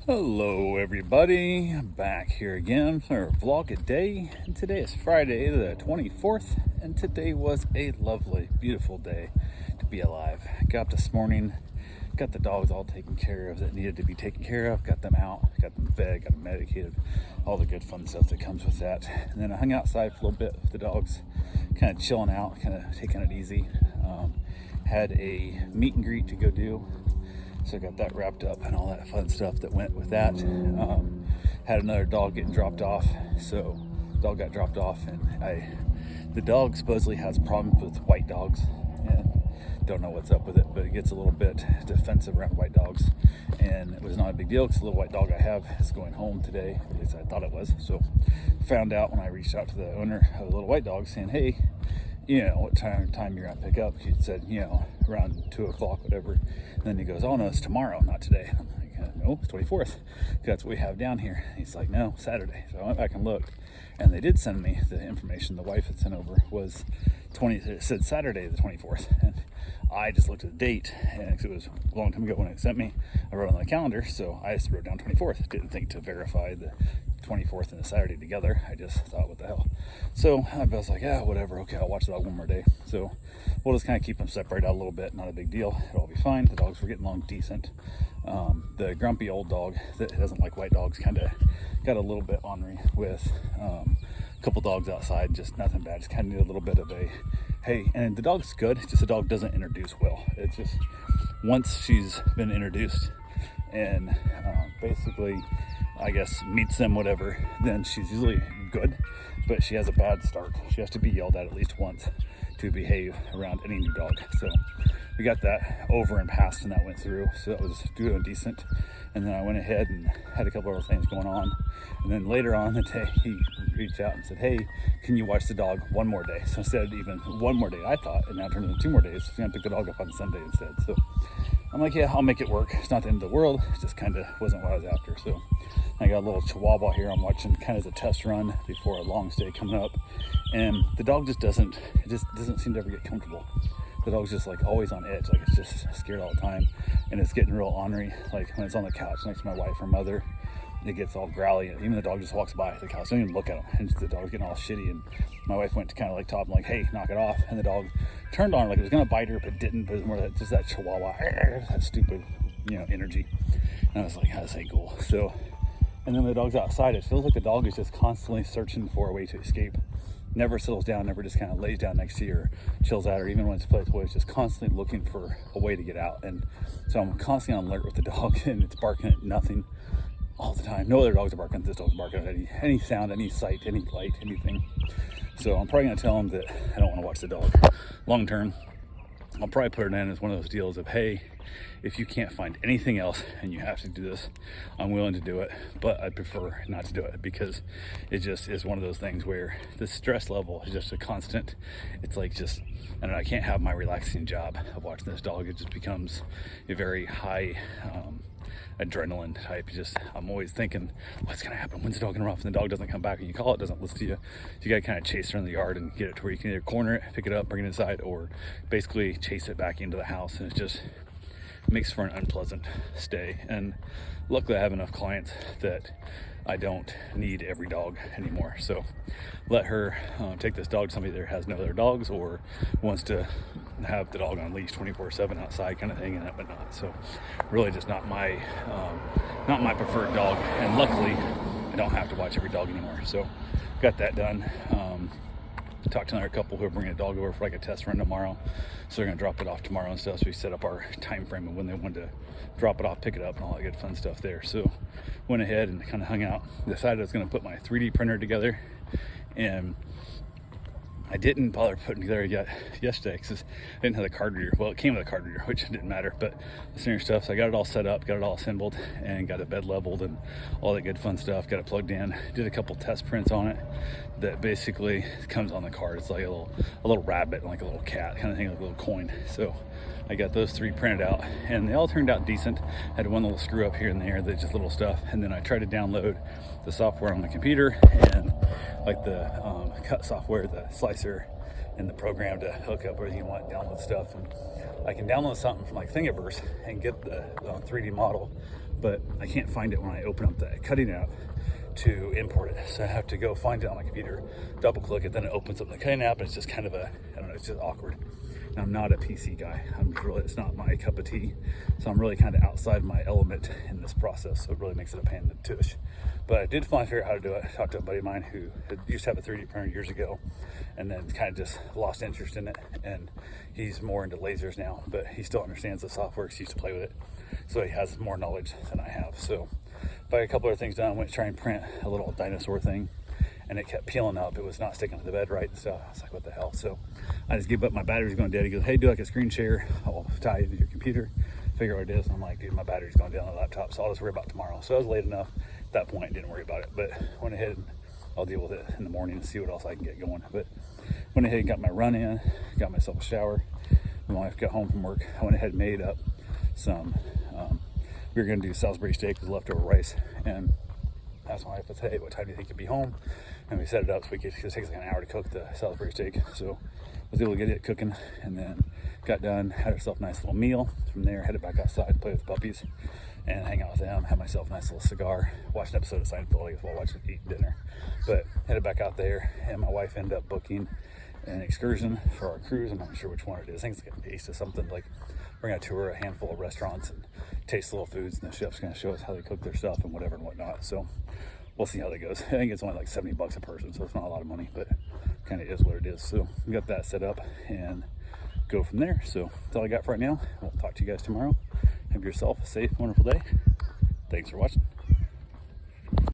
Hello everybody, back here again for a vlog a day, and today is Friday the 24th, and today was a lovely, beautiful day to be alive. Got up this morning, got the dogs all taken care of that needed to be taken care of, got them out, got them fed, got them medicated, all the good fun stuff that comes with that. And then I hung outside for a little bit with the dogs, kind of chilling out, kind of taking it easy. Had a meet and greet to go do. So I got that wrapped up and all that fun stuff that went with that. Had another dog getting dropped off. So dog got dropped off, and the dog supposedly has problems with white dogs, and don't know what's up with it, but it gets a little bit defensive around white dogs, and it was not a big deal because the little white dog I have is going home today, at least I thought it was. So found out when I reached out to the owner of the little white dog saying, hey, what time you're gonna pick up? He said, around 2 o'clock, whatever. And then he goes, oh no, it's tomorrow, not today. And I'm like, no, it's 24th. That's what we have down here. And he's like, no, Saturday. So I went back and looked, and they did send me the information the wife had sent over was it said Saturday the 24th. And I just looked at the date, and it was a long time ago when it sent me. I wrote on the calendar, so I just wrote down 24th. Didn't think to verify the 24th and the Saturday together. I just thought, what the hell? So I was like, yeah, whatever. Okay, I'll watch the dog one more day. So we'll just kind of keep them separated out a little bit. Not a big deal. It'll all be fine. The dogs were getting along decent. The grumpy old dog that doesn't like white dogs kind of got a little bit ornery with a couple dogs outside. Just nothing bad. Just kind of need a little bit of a hey. And the dog's good. It's just the dog doesn't introduce well. It's just once she's been introduced and basically, I guess, meets them, whatever, then she's usually good, but she has a bad start. She has to be yelled at least once to behave around any new dog. So we got that over and past, and that went through, so that was doing decent. And then I went ahead and had a couple other things going on, and then later on the day he reached out and said, hey, can you watch the dog one more day? So instead of even one more day, I thought, and now it turned into 2 more days. He's gonna pick the dog up on Sunday instead. So I'm like, yeah, I'll make it work. It's not the end of the world. It just kind of wasn't what I was after. So I got a little Chihuahua here I'm watching kind of as a test run before a long stay coming up. And the dog just doesn't seem to ever get comfortable. The dog's just like always on edge, like it's just scared all the time. And it's getting real ornery, like when it's on the couch next to my wife or mother, it gets all growly. Even the dog just walks by the couch, don't even look at him, and the dog's getting all shitty. And my wife went to kind of like top him, like, hey, knock it off. And the dog turned on her like it was gonna bite her, but didn't. But it was more that, just that Chihuahua, that stupid, energy. And I was like, that's ain't cool. So, and then the dog's outside. It feels like the dog is just constantly searching for a way to escape. Never settles down, never just kind of lays down next to you or chills out, or even when it's playing toys, just constantly looking for a way to get out. And so I'm constantly on alert with the dog, and it's barking at nothing all the time. No other dogs are barking. This dog's barking at any sound, any sight, any light, anything. So I'm probably going to tell him that I don't want to watch the dog long term. I'll probably put it in as one of those deals of, hey, if you can't find anything else and you have to do this, I'm willing to do it, but I prefer not to do it because it just is one of those things where the stress level is just a constant. It's like just, I don't know, I can't have my relaxing job of watching this dog. It just becomes a very high adrenaline type. I'm always thinking, what's gonna happen? When's the dog gonna run off? And the dog doesn't come back, and you call it, doesn't listen to you. So you gotta kind of chase it around the yard and get it to where you can either corner it, pick it up, bring it inside, or basically chase it back into the house. And it just makes for an unpleasant stay. And luckily I have enough clients that I don't need every dog anymore. So let her take this dog to somebody that has no other dogs or wants to have the dog on leash 24/7 outside kind of thing and whatnot. So really just not my preferred dog. And luckily I don't have to watch every dog anymore. So got that done. Talked to another couple who are bringing a dog over for like a test run tomorrow, so they're gonna drop it off tomorrow and stuff. So we set up our time frame of when they wanted to drop it off, pick it up, and all that good fun stuff there. So went ahead and kind of hung out, decided I was gonna put my 3D printer together, and I didn't bother putting together yet yesterday because I didn't have the card reader. Well, it came with a card reader, which didn't matter, but the center stuff. So I got it all set up, got it all assembled, and got it bed leveled and all that good fun stuff. Got it plugged in. Did a couple test prints on it that basically comes on the card. It's like a little rabbit, like a little cat kind of thing, like a little coin. So I got those 3 printed out, and they all turned out decent. Had one little screw up here and there, that's just little stuff. And then I tried to download the software on the computer, and like the cut software, the slicer in the program to hook up everything you want, download stuff. And I can download something from like Thingiverse and get the 3D model, but I can't find it when I open up the cutting app to import it. So I have to go find it on my computer, double click it, then it opens up the cutting app, and it's just kind of I don't know, it's just awkward. And I'm not a PC guy. It's not my cup of tea. So I'm really kind of outside my element in this process. So it really makes it a pain in the tush. But I did finally figure out how to do it. I talked to a buddy of mine who used to have a 3D printer years ago, and then kind of just lost interest in it. And he's more into lasers now, but he still understands the software because he used to play with it. So he has more knowledge than I have. So if I got a couple of things done, I went to try and print a little dinosaur thing, and it kept peeling up. It was not sticking to the bed right and stuff. I was like, what the hell? So I just gave up. My battery's going dead. He goes, hey, do like a screen share. I'll tie it to your computer, figure out what it is. And I'm like, dude, my battery's going down on the laptop, so I'll just worry about it tomorrow. So I was late enough at that point, didn't worry about it. But went ahead and I'll deal with it in the morning and see what else I can get going. But went ahead and got my run in, got myself a shower. When my wife got home from work, I went ahead and made up some, we were going to do Salisbury steak with leftover rice. And asked my wife, I said, hey, what time do you think you'll be home? And we set it up so we could, because it takes like an hour to cook the Salisbury steak. So I was able to get it cooking, and then got done, had ourselves a nice little meal. From there, headed back outside, play with the puppies, and hang out with them, have myself a nice little cigar, watch an episode of Seinfeld, I guess, while watching eating dinner. But headed back out there, and my wife ended up booking an excursion for our cruise. I'm not sure which one it is. I think it's like a taste of something. Like, we're going to tour a handful of restaurants and taste little foods, and the chef's going to show us how they cook their stuff and whatever and whatnot. So we'll see how that goes. I think it's only like $70 a person, so it's not a lot of money, but kind of is what it is. So we got that set up and go from there. So that's all I got for right now. We'll talk to you guys tomorrow. Have yourself a safe, wonderful day. Thanks for watching.